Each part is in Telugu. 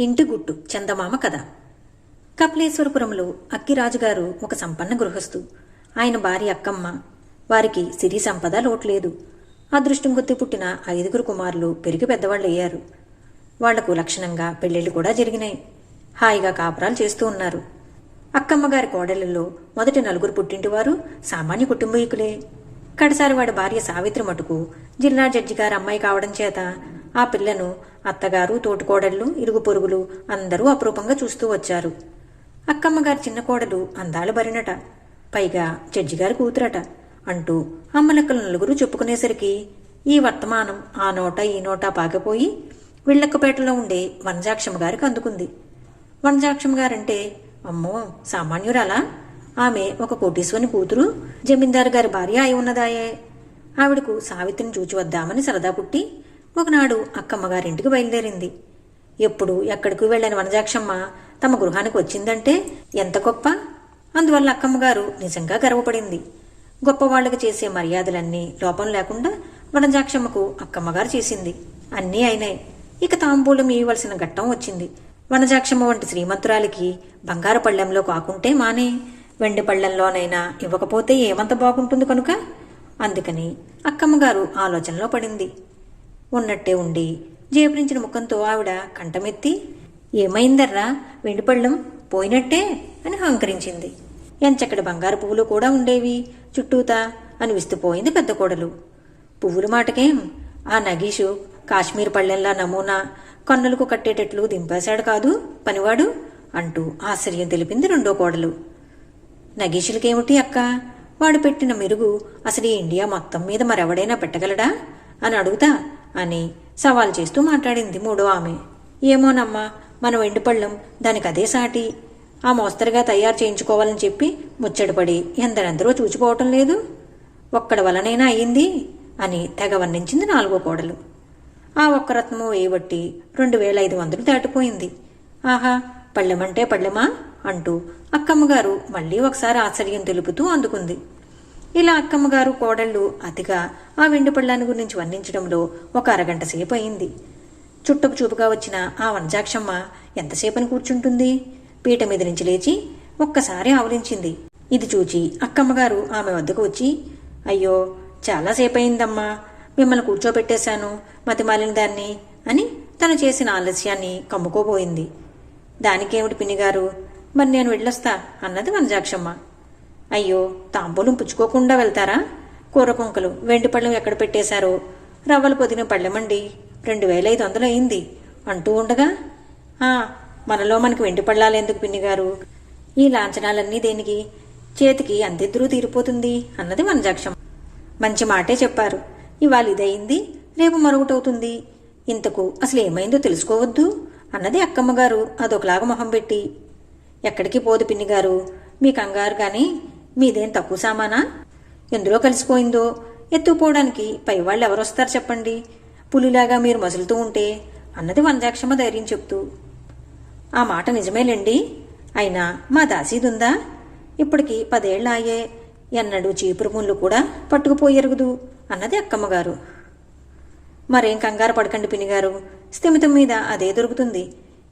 ఇంటి గుట్టు చందమామ కథ. కపిలేశ్వరపురంలో అక్కిరాజుగారు ఒక సంపన్న గృహస్థు. ఆయన భార్య అక్కమ్మ. వారికి సిరి సంపద లోట్లేదు. అదృష్టం కొద్ది పుట్టిన 5 కుమారులు పెరిగి పెద్దవాళ్ళయ్యారు. వాళ్లకు లక్షణంగా పెళ్లిళ్లు కూడా జరిగినాయి. హాయిగా కాపురాలు చేస్తూ ఉన్నారు. అక్కమ్మగారి కోడళ్లలో మొదటి 4 పుట్టింటివారు సామాన్య కుటుంబీకులే. కడసారి వాడి భార్య సావిత్రి మటుకు జిల్లా జడ్జి గారి అమ్మాయి కావడం చేత ఆ పిల్లను అత్తగారు, తోటికోడళ్ళు, ఇరుగు పొరుగులు అందరూ అపురూపంగా చూస్తూ వచ్చారు. అక్కమ్మగారి చిన్న కోడలు అందాల బరినట, పైగా జడ్జిగారి కూతురట అంటూ అమ్మలక్కలు 4 చెప్పుకునేసరికి ఈ వర్తమానం ఆ నోట ఈ నోట పాకపోయి విళ్లక్కపేటలో ఉండే వనజాక్షమ్మ గారికి అందుకుంది. వనజాక్షమ్మ గారంటే అమ్మో సామాన్యురాలా? ఆమె ఒక కోటీశ్వరుని కూతురు, జమీందారు గారి భార్య అయి ఉన్నదాయే. ఆవిడకు సావిత్రిని చూచి వద్దామని సరదా పుట్టి ఒకనాడు అక్కమ్మగారింటికి బయలుదేరింది. ఎప్పుడు ఎక్కడికి వెళ్ళని వనజాక్షమ్మ తమ గృహానికి వచ్చిందంటే ఎంత గొప్ప! అందువల్ల అక్కమ్మగారు నిజంగా గర్వపడింది. గొప్పవాళ్లకు చేసే మర్యాదలన్నీ లోపం లేకుండా వనజాక్షమ్మకు అక్కమ్మగారు చేసింది. అన్నీ అయినాయి. ఇక తాంబూలం ఇవ్వవలసిన ఘట్టం వచ్చింది. వనజాక్షమ్మ వంటి శ్రీమంతురాలికి బంగారు పళ్ళెంలో కాకుంటే మానే, వెండి పళ్ళెంలోనైనా ఇవ్వకపోతే ఏమంత బాగుంటుంది కనుక. అందుకని అక్కమ్మగారు ఆలోచనలో పడింది. ఉన్నట్టే ఉండి జేపరించిన ముఖంతో ఆవిడ కంఠమెత్తి, ఏమైందర్రా, వెండి పళ్ళెం పోయినట్టే అని హంకరించింది. ఎంచక్కడి బంగారు పువ్వులు కూడా ఉండేవి చుట్టూతా అని విస్తుపోయింది పెద్ద కోడలు. పువ్వుల మాటకేం, ఆ నగీషు కాశ్మీర్ పళ్ళెంలా నమూనా కన్నులకు కట్టేటట్లు దింపేశాడు కాదు పనివాడు అంటూ ఆశ్చర్యం తెలిపింది రెండో కోడలు. నగీషులకేమిటి అక్క, వాడు పెట్టిన మెరుగు అసలు ఈ ఇండియా మొత్తం మీద మరెవడైనా పెట్టగలడా అని అడుగుతా అని సవాల్ చేస్తూ మాట్లాడింది మూడో ఆమె. ఏమోనమ్మా, మన వెండి పళ్ళెం దానికి అదే సాటి. ఆ మోస్తరుగా తయారు చేయించుకోవాలని చెప్పి ముచ్చటపడి ఎందరెందరో చూచిపోవటం లేదు. ఒక్కడి వలనైనా అయ్యింది అని తెగ వర్ణించింది నాలుగో కోడలు. ఆ ఒక్క రత్నము వేయబట్టి 2500 దాటిపోయింది. ఆహా, పళ్ళెమంటే పళ్ళెమా అంటూ అక్కమ్మగారు మళ్లీ ఒకసారి ఆశ్చర్యం తెలుపుతూ అందుకుంది. ఇలా అక్కమ్మగారు కోడళ్ళు అతిగా ఆ వెండి పళ్ళాన్ని గురించి వర్ణించడంలో ఒక అరగంట సేపు అయింది. చుట్టపు చూపుగా వచ్చిన ఆ వనజాక్షమ్మ ఎంతసేపని కూర్చుంటుంది? పీట మీద నుంచి లేచి ఒక్కసారి ఆవలించింది. ఇది చూచి అక్కమ్మగారు ఆమె వద్దకు వచ్చి, అయ్యో చాలాసేపు అయిందమ్మా, మిమ్మల్ని కూర్చోబెట్టేశాను మతిమాలిన దాన్ని అని తను చేసిన ఆలస్యాన్ని కమ్ముకోబోయింది. దానికేమిటి పిన్నిగారు, మరి నేను వెళ్ళొస్తా అన్నది వనజాక్షమ్మ. అయ్యో, తాంబూలం పుచ్చుకోకుండా వెళ్తారా? కూర కుంకలు వెండి పళ్ళెం ఎక్కడ పెట్టేశారో, రవ్వలు పొదిన పళ్ళెమండి 2500 అయింది అంటూ ఉండగా, మనలో మనకి వెండి పళ్ళాలెందుకు పిన్నిగారు, ఈ లాంఛనాలన్నీ దేనికి, చేతికి అందిద్దరూ తీరిపోతుంది అన్నది వనజాక్షమ్మ. మంచి మాటే చెప్పారు. ఇవాళ ఇదయింది, రేపు మరొకటవుతుంది. ఇంతకు అసలు ఏమైందో తెలుసుకోవద్దు అన్నది అక్కమ్మగారు అదొకలాగా మొహం పెట్టి. ఎక్కడికి పోదు పిన్నిగారు, మీ కంగారు గాని మీదేం తక్కువ సామానా? ఎందులో కలిసిపోయిందో ఎత్తుకుపోవడానికి పైవాళ్ళు ఎవరొస్తారు చెప్పండి, పులిలాగా మీరు మసులుతూ ఉంటే అన్నది వనజాక్షమ్మ ధైర్యం చెప్తూ. ఆ మాట నిజమేలేండి, అయినా మా దాసీదుందా? ఇప్పటికి 10 ఏళ్ళు ఆయే, ఎన్నడూ చీపురు ముళ్ళు కూడా పట్టుకుపోయెరుగుదు అన్నది అక్కమ్మగారు. మరేం కంగారు పడకండి పినిగారు, స్థిమితం మీద అదే దొరుకుతుంది.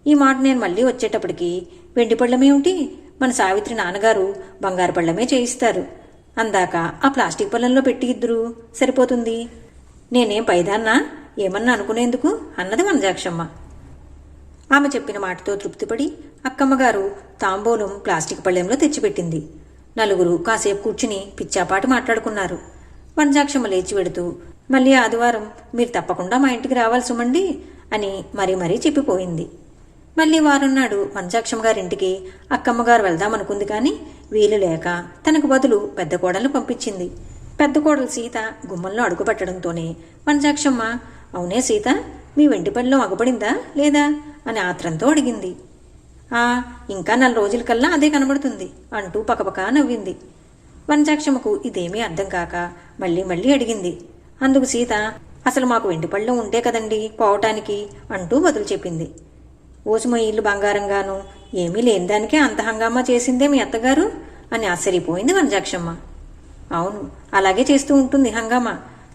ఈ మాట నేను మళ్ళీ వచ్చేటప్పటికి వెండి పళ్ళమేమిటి, మన సావిత్రి నాన్నగారు బంగారు పళ్ళమే చేయిస్తారు. అందాక ఆ ప్లాస్టిక్ పళ్ళంలో పెట్టి ఇద్దరు సరిపోతుంది. నేనేం పైదాన్నా ఏమన్నా అనుకునేందుకు అన్నది వనజాక్షమ్మ. ఆమె చెప్పిన మాటతో తృప్తిపడి అక్కమ్మగారు తాంబూలం ప్లాస్టిక్ పళ్ళెంలో తెచ్చిపెట్టింది. 4 కాసేపు కూర్చుని పిచ్చాపాటు మాట్లాడుకున్నారు. వనజాక్షమ్మ లేచి వెడుతూ, మళ్ళీ ఆదివారం మీరు తప్పకుండా మా ఇంటికి రావాలి సుమండి అని మరీ చెప్పిపోయింది. మళ్లీ వారం నాడు వనజాక్షమ్మ గారింటికి అక్కమ్మగారు వెళ్దామనుకుంది కానీ వీలు లేక తనకు బదులు పెద్ద కోడలను పంపించింది. పెద్ద కోడలు సీత గుమ్మంలో అడుగు పెట్టడంతోనే వనజాక్షమ్మ, అవునే సీత, మీ వెండి పళ్ళెం అగపడిందా లేదా అని ఆత్రంతో అడిగింది. ఇంకా 4 రోజులకల్లా అదే కనబడుతుంది అంటూ పకపకా నవ్వింది. వనజాక్షమ్మకు ఇదేమీ అర్థం కాక మళ్లీ అడిగింది. అందుకు సీత, అసలు మాకు వెండి పళ్ళెం ఉంటే కదండి పోవటానికి అంటూ బదులు చెప్పింది. ఓసుమ ఇల్లు బంగారంగాను ఏమీ లేని దానికే అంత హంగామా చేసిందే మీ అత్తగారు అని ఆశ్చర్యపోయింది వనజాక్షమ్మ. అవును, అలాగే చేస్తూ ఉంటుంది హంగామా.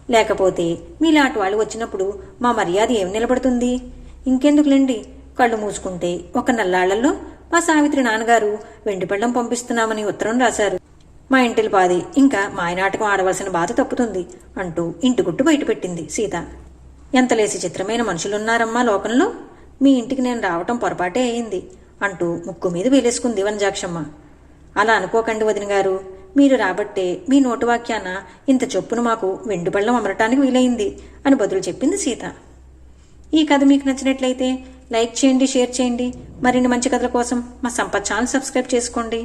లేకపోతే మీలాంటి వాళ్ళు వచ్చినప్పుడు మా మర్యాద ఏం నిలబడుతుంది? ఇంకెందుకులేండి, కళ్ళు మూసుకుంటే ఒక నెల్లాళ్లలో మా సావిత్రి నాన్నగారు వెండి పళ్ళం పంపిస్తున్నామని ఉత్తరం రాశారు. మా ఇంటిలి పాది ఇంకా మాయనాటకం ఆడవలసిన బాధ తప్పుతుంది అంటూ ఇంటి గుట్టు బయటపెట్టింది సీత. ఎంతలేసి చిత్రమైన మనుషులున్నారమ్మా లోకంలో. మీ ఇంటికి నేను రావటం పొరపాటే అయింది అంటూ ముక్కు మీద వేలేసుకుంది వనజాక్షమ్మ. అలా అనుకోకండి వదిన గారు, మీరు రాబట్టే మీ నోటు వాక్యాన ఇంత చొప్పున మాకు వెండి పళ్ళం అమరటానికి వీలైంది అని బదులు చెప్పింది సీత. ఈ కథ మీకు నచ్చినట్లయితే లైక్ చేయండి, షేర్ చేయండి. మరిన్ని మంచి కథల కోసం మా సంపత్ ఛానల్ సబ్స్క్రైబ్ చేసుకోండి.